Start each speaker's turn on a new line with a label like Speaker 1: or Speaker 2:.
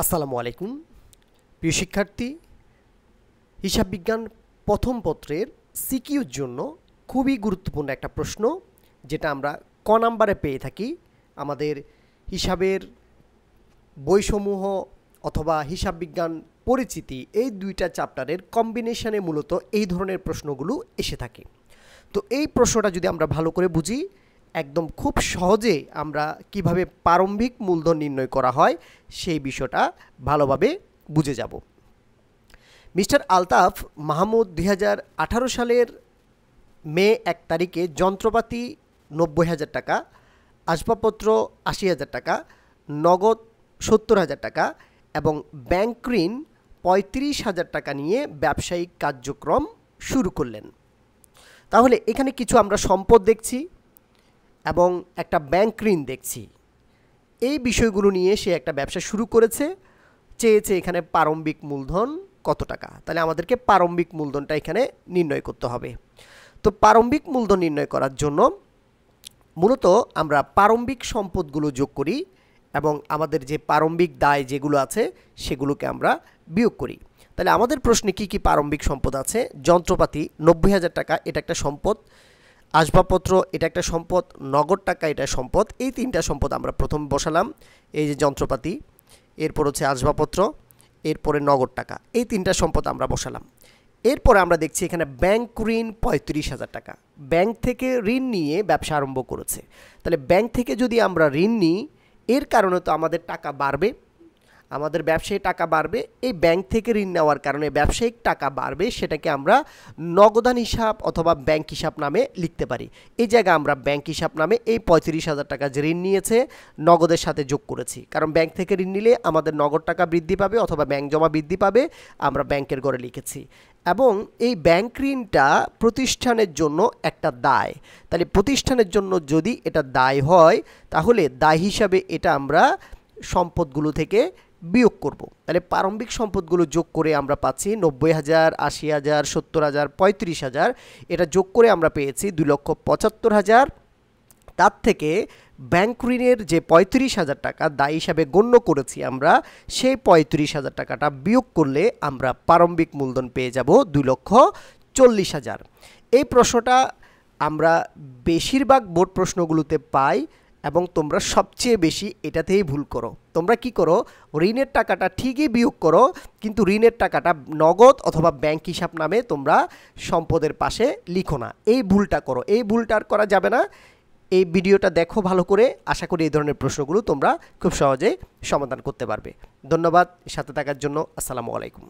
Speaker 1: আসসালামু আলাইকুম প্রিয় শিক্ষার্থী, হিসাব বিজ্ঞান প্রথম পত্রের সিকিউর জন্য খুবই গুরুত্বপূর্ণ একটা প্রশ্ন, যেটা আমরা ক নাম্বারে পেয়ে থাকি। আমাদের হিসাবের বইসমূহ অথবা হিসাব বিজ্ঞান পরিচিতি এই দুইটা চ্যাপ্টারের কম্বিনেশনে মূলত এই ধরনের প্রশ্নগুলো এসে থাকে। তো এই প্রশ্নটা যদি আমরা ভালো করে বুঝি, একদম খুব সহজে আমরা কিভাবে প্রারম্ভিক মূলধন নির্ণয় করা হয় সেই বিষয়টা ভালোভাবে বুঝে যাব। মিস্টার আলতাফ মাহমুদ 2018 সালের মে 1 তারিখে যন্ত্রপাতি 90,000 টাকা, আসবাবপত্র 80,000 টাকা, নগদ 70,000 টাকা এবং ব্যাংক ঋণ 35,000 টাকা নিয়ে ব্যবসায়িক কার্যক্রম শুরু করলেন। তাহলে এখানে কিছু আমরা সম্পদ দেখছি এবং একটা ব্যাংক ঋণ দেখছি। এই বিষয়গুলো নিয়ে সে একটা ব্যবসা শুরু করেছে, চেয়েছে এখানে প্রারম্ভিক মূলধন কত টাকা। তাহলে আমাদেরকে প্রারম্ভিক মূলধনটা এখানে নির্ণয় করতে হবে। তো প্রারম্ভিক মূলধন নির্ণয় করার জন্য মূলত আমরা প্রারম্ভিক সম্পদগুলো যোগ করি এবং আমাদের যে প্রারম্ভিক দায় যেগুলো আছে সেগুলোকে আমরা বিয়োগ করি। তাহলে আমাদের প্রশ্নে কি কি প্রারম্ভিক সম্পদ আছে? যন্ত্রপাতি 90,000 টাকা, এটা একটা সম্পদ। আসবাবপত্র এটা একটা সম্পদ। নগদ টাকা এটা সম্পদ। এই তিনটা সম্পদ আমরা প্রথম বসালাম। এই যে যন্ত্রপাতি, এরপর হচ্ছে আসবাবপত্র, এরপরে নগদ টাকা, এই তিনটা সম্পদ আমরা বসালাম। এরপরে আমরা দেখছি এখানে ব্যাংক ঋণ 35,000 টাকা। ব্যাংক থেকে ঋণ নিয়ে ব্যবসা আরম্ভ করেছে। তাহলে ব্যাংক থেকে যদি আমরা ঋণ নিই, এর কারণে তো আমাদের টাকা বাড়বে, আমাদের ব্যবসায়ী টাকা বাড়বে। এই ব্যাংক থেকে ঋণ নেওয়ার কারণে ব্যবসায়িক টাকা বাড়বে, সেটাকে আমরা নগদান হিসাব অথবা ব্যাংক হিসাব নামে লিখতে পারি। এই জায়গায় আমরা ব্যাংক হিসাব নামে এই 35,000 টাকা যে ঋণ নিয়েছে নগদের সাথে যোগ করেছি, কারণ ব্যাংক থেকে ঋণ নিলে আমাদের নগদ টাকা বৃদ্ধি পাবে অথবা ব্যাংক জমা বৃদ্ধি পাবে, আমরা ব্যাংকের ঘরে লিখেছি। এবং এই ব্যাংক ঋণটা প্রতিষ্ঠানের জন্য একটা দায়। তাহলে প্রতিষ্ঠানের জন্য যদি এটা দায় হয়, তাহলে দায় হিসাবে এটা আমরা সম্পদগুলো থেকে বিয়োগ করব। তাহলে প্রারম্ভিক সম্পদগুলো যোগ করে আমরা পাচ্ছি 90,000, 80,000, 70,000, 35,000। এটা যোগ করে আমরা পেয়েছি 2,75,000। তার থেকে ব্যাংক ঋণের যে 35,000 টাকা দায় হিসাবে গণ্য করেছি আমরা, সেই 35,000 টাকাটা বিয়োগ করলে আমরা প্রারম্ভিক মূলধন পেয়ে যাব 2,40,000। এই প্রশ্নটা আমরা বেশিরভাগ বোর্ড প্রশ্নগুলোতে পাই এবং তোমরা সবচেয়ে বেশি এটাতেই ভুল করো। তোমরা কি করো? ঋণের টাকাটা ঠিকই বিয়োগ করো, কিন্তু ঋণের টাকাটা নগদ অথবা ব্যাংক হিসাব নামে তোমরা সম্পদের পাশে লিখো না। এই ভুলটা করো, এই ভুলটা আর করা যাবে না। এই ভিডিওটা দেখো ভালো করে, আশা করি এই ধরনের প্রশ্নগুলো তোমরা খুব সহজে সমাধান করতে পারবে। ধন্যবাদ সাথে থাকার জন্য। আসসালামু আলাইকুম।